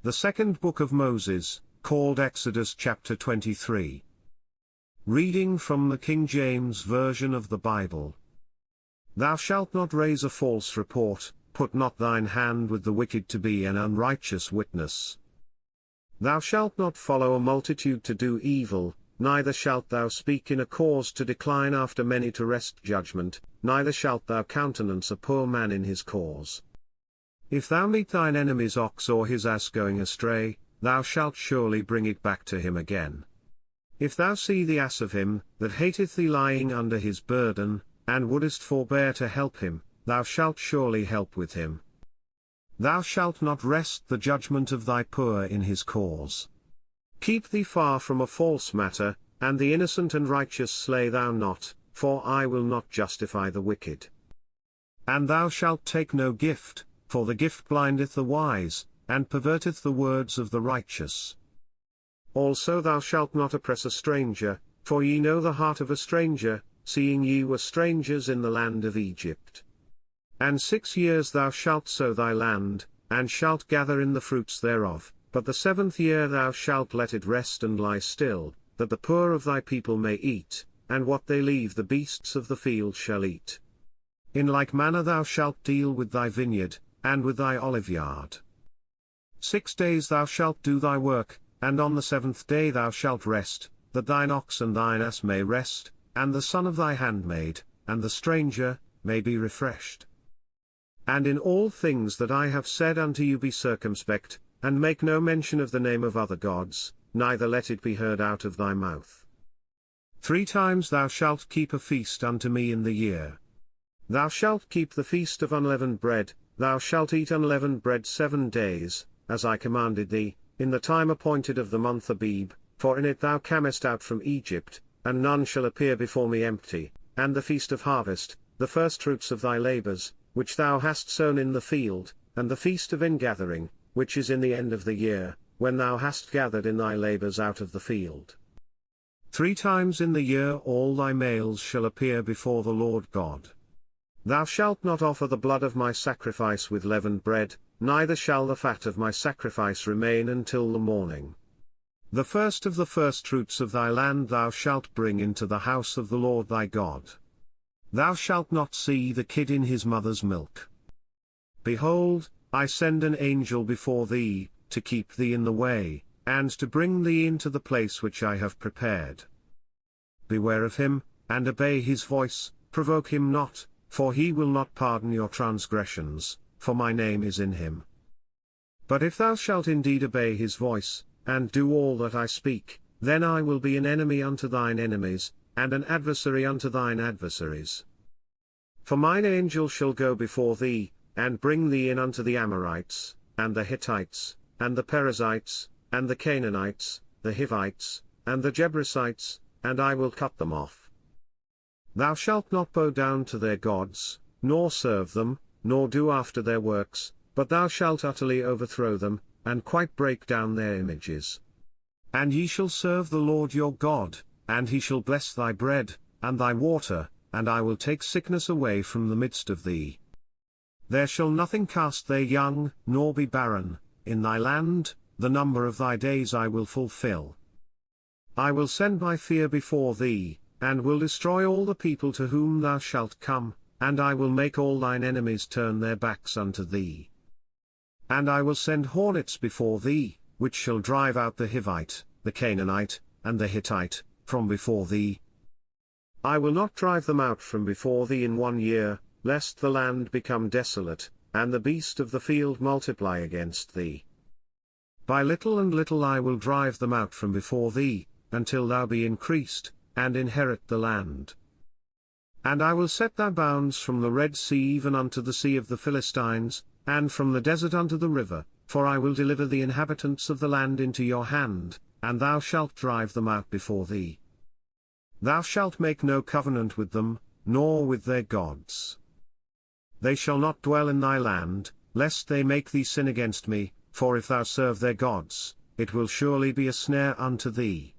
The second book of Moses, called Exodus chapter 23. Reading from the King James Version of the Bible. Thou shalt not raise a false report, put not thine hand with the wicked to be an unrighteous witness. Thou shalt not follow a multitude to do evil, neither shalt thou speak in a cause to decline after many to wrest judgment, neither shalt thou countenance a poor man in his cause. If thou meet thine enemy's ox or his ass going astray, thou shalt surely bring it back to him again. If thou see the ass of him that hateth thee lying under his burden, and wouldest forbear to help him, thou shalt surely help with him. Thou shalt not wrest the judgment of thy poor in his cause. Keep thee far from a false matter, and the innocent and righteous slay thou not, for I will not justify the wicked. And thou shalt take no gift, for the gift blindeth the wise, and perverteth the words of the righteous. Also thou shalt not oppress a stranger, for ye know the heart of a stranger, seeing ye were strangers in the land of Egypt. And 6 years thou shalt sow thy land, and shalt gather in the fruits thereof, but the 7th year thou shalt let it rest and lie still, that the poor of thy people may eat, and what they leave the beasts of the field shall eat. In like manner thou shalt deal with thy vineyard, and with thy oliveyard. 6 days thou shalt do thy work, and on the 7th day thou shalt rest, that thine ox and thine ass may rest, and the son of thy handmaid, and the stranger, may be refreshed. And in all things that I have said unto you be circumspect, and make no mention of the name of other gods, neither let it be heard out of thy mouth. 3 times thou shalt keep a feast unto me in the year. Thou shalt keep the feast of unleavened bread. Thou shalt eat unleavened bread 7 days, as I commanded thee, in the time appointed of the month Abib, for in it thou camest out from Egypt, and none shall appear before me empty, and the feast of harvest, the firstfruits of thy labours, which thou hast sown in the field, and the feast of ingathering, which is in the end of the year, when thou hast gathered in thy labours out of the field. 3 times in the year all thy males shall appear before the Lord God. Thou shalt not offer the blood of my sacrifice with leavened bread, neither shall the fat of my sacrifice remain until the morning. The first of the firstfruits of thy land thou shalt bring into the house of the Lord thy God. Thou shalt not see the kid in his mother's milk. Behold, I send an angel before thee, to keep thee in the way, and to bring thee into the place which I have prepared. Beware of him, and obey his voice, provoke him not, for he will not pardon your transgressions, for my name is in him. But if thou shalt indeed obey his voice, and do all that I speak, then I will be an enemy unto thine enemies, and an adversary unto thine adversaries. For mine angel shall go before thee, and bring thee in unto the Amorites, and the Hittites, and the Perizzites, and the Canaanites, the Hivites, and the Jebusites, and I will cut them off. Thou shalt not bow down to their gods, nor serve them, nor do after their works, but thou shalt utterly overthrow them, and quite break down their images. And ye shall serve the Lord your God, and he shall bless thy bread, and thy water, and I will take sickness away from the midst of thee. There shall nothing cast their young, nor be barren, in thy land, the number of thy days I will fulfill. I will send my fear before thee, and will destroy all the people to whom thou shalt come, and I will make all thine enemies turn their backs unto thee. And I will send hornets before thee, which shall drive out the Hivite, the Canaanite, and the Hittite, from before thee. I will not drive them out from before thee in 1 year, lest the land become desolate, and the beast of the field multiply against thee. By little and little I will drive them out from before thee, until thou be increased, and inherit the land. And I will set thy bounds from the Red Sea even unto the sea of the Philistines, and from the desert unto the river, for I will deliver the inhabitants of the land into your hand, and thou shalt drive them out before thee. Thou shalt make no covenant with them, nor with their gods. They shall not dwell in thy land, lest they make thee sin against me, for if thou serve their gods, it will surely be a snare unto thee.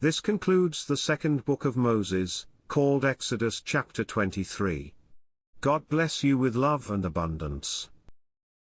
This concludes the second book of Moses, called Exodus chapter 23. God bless you with love and abundance.